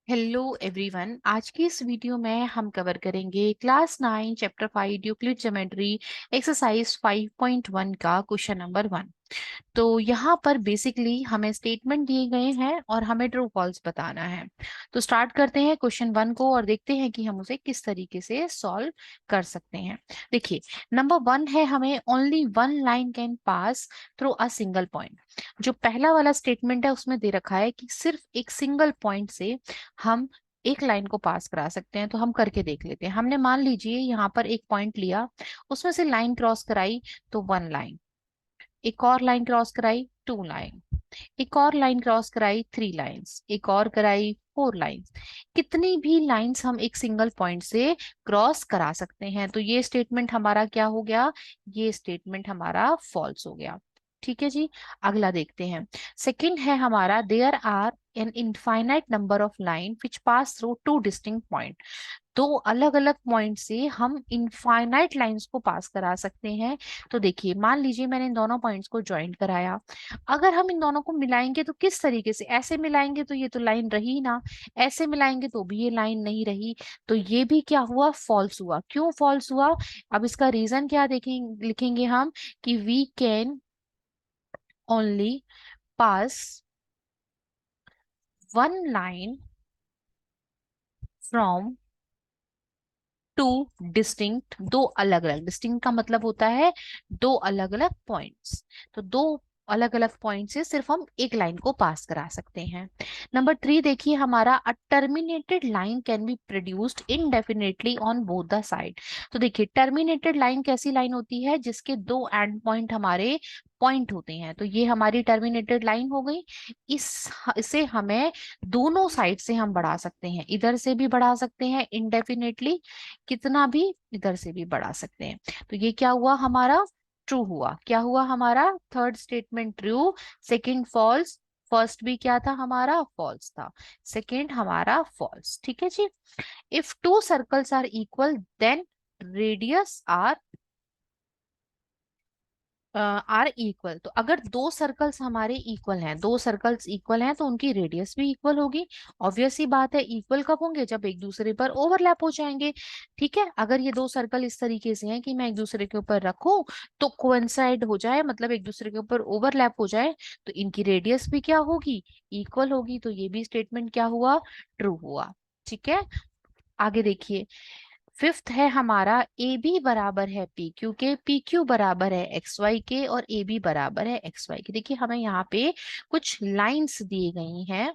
Hello everyone. आज की इस वीडियो में हम कवर करेंगे class 9 chapter 5 Euclid geometry exercise 5.1 का क्वेश्चन नंबर 1। तो यहाँ पर बेसिकली हमें स्टेटमेंट दिए गए हैं और हमें ट्रू फॉल्स बताना है। तो स्टार्ट करते हैं क्वेश्चन 1 को और देखते हैं कि हम उसे किस तरीके से सॉल्व कर सकते हैं। देखिए, नंबर 1 है हमें only one line can pass through a single point. जो पहला वाला स्टेटमेंट है उसमें दे रखा है कि सिर्फ एक सिंगल पॉइंट से हम एक लाइन को पास करा सकते हैं। तो हम करके देख लेते हैं। हमने मान लीजिए यहाँ पर एक पॉइंट लिया, उसमें से लाइन क्रॉस कराई तो वन लाइन, एक और लाइन क्रॉस कराई टू लाइन, एक और लाइन क्रॉस कराई थ्री लाइंस, एक और कराई फोर लाइंस। कितनी भी लाइंस हम एक सिंगल पॉइंट से क्रॉस करा सकते हैं। तो ये स्टेटमेंट हमारा क्या हो गया? ये स्टेटमेंट हमारा फॉल्स हो गया। ठीक है जी। अगला देखते हैं। सेकंड है हमारा there are an infinite number of line which pass through two distinct point. दो अलग अलग पॉइंट से हम इनफाइनाइट लाइंस को पास करा सकते हैं। तो देखिए, मान लीजिए मैंने इन दोनों पॉइंट्स को ज्वाइन कराया। अगर हम इन दोनों को मिलाएंगे तो किस तरीके से? ऐसे मिलाएंगे तो ये तो लाइन रही ना, ऐसे मिलाएंगे तो भी ये लाइन नहीं रही। तो ये भी क्या हुआ? फॉल्स हुआ। क्यों फॉल्स हुआ? अब इसका रीजन क्या देखेंगे, लिखेंगे हम कि we can only pass one line from two distinct, दो अलग अलग, डिस्टिंक्ट का मतलब होता है दो अलग अलग पॉइंट्स। तो दो अलग अलग पॉइंट से सिर्फ हम एक लाइन को पास करा सकते हैं। नंबर 3 देखिए हमारा, a terminated line can be produced indefinitely on both the side. तो देखिए, टर्मिनेटेड लाइन कैसी लाइन होती है? जिसके दो एंड पॉइंट हमारे पॉइंट होते हैं। तो ये हमारी टर्मिनेटेड लाइन हो गई। इस इसे हमें दोनों साइड से हम बढ़ा सकते हैं, इधर से भी बढ़ा सकते हैं इनडेफिनेटली, कितना भी, इधर से भी बढ़ा सकते हैं। तो ये क्या हुआ हमारा? ट्रू हुआ। क्या हुआ हमारा? Third statement true, second false. First भी क्या था हमारा? फॉल्स था। सेकंड हमारा फॉल्स। ठीक है जी। If two circles are equal then radius are equal. तो अगर दो सर्कल्स हमारे इक्वल हैं, दो सर्कल्स इक्वल हैं तो उनकी रेडियस भी इक्वल होगी। ऑब्वियस सी बात है, इक्वल कब होंगे? जब एक दूसरे पर ओवरलैप हो जाएंगे। ठीक है, अगर ये दो सर्कल इस तरीके से हैं कि मैं एक दूसरे के ऊपर रखूं तो कोइंसाइड हो जाए, मतलब एक दूसरे के ऊपर ओवरलैप हो जाए, तो इनकी रेडियस भी क्या होगी? इक्वल होगी। तो ये भी स्टेटमेंट क्या हुआ? ट्रू हुआ। ठीक है। आगे देखिए, फिफ्थ है हमारा, ए बी बराबर है पी क्यू के, पी क्यू बराबर है एक्स वाई के और ए बी बराबर है एक्स वाई के। देखिए, हमें यहाँ पे कुछ लाइंस दी गई हैं।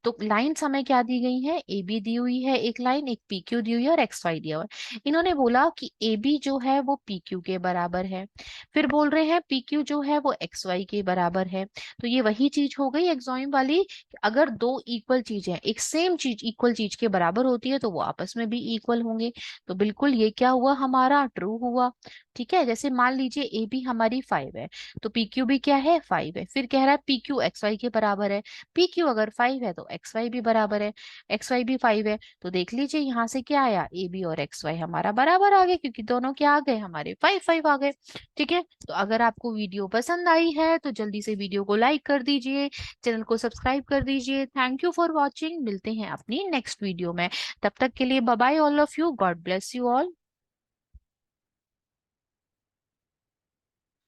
तो लाइंस हमें क्या दी गई है? ए बी दी हुई है एक लाइन, एक पी क्यू दी हुई है और एक्स वाई दिया हुआ है। इन्होंने बोला कि ए बी जो है वो पी क्यू के बराबर है, फिर बोल रहे हैं पी क्यू जो है वो एक्स वाई के बराबर है। तो ये वही चीज हो गई एक्सोइम वाली कि अगर दो इक्वल चीजें, एक सेम चीज इक्वल चीज के बराबर होती है तो वो आपस में भी इक्वल होंगे। तो बिल्कुल ये क्या हुआ हमारा? ट्रू हुआ। ठीक है। जैसे मान लीजिए ए बी हमारी 5 है तो पी क्यू भी क्या है? 5 है। फिर कह रहा है पी क्यू एक्स वाई के बराबर है। पी क्यू अगर 5 है तो एक्स वाई भी बराबर है, एक्स वाई भी 5 है। तो देख लीजिए यहाँ से क्या आया? ए बी और एक्स वाई हमारा बराबर आ गए, क्योंकि दोनों क्या आ गए? हमारे 5 5 आ गए। ठीक है। तो अगर आपको वीडियो पसंद आई है तो जल्दी से वीडियो को लाइक कर दीजिए, चैनल को सब्सक्राइब कर दीजिए। Thank you for watching. मिलते हैं अपनी नेक्स्ट वीडियो में। तब तक के लिए bye bye all of you. God bless you all.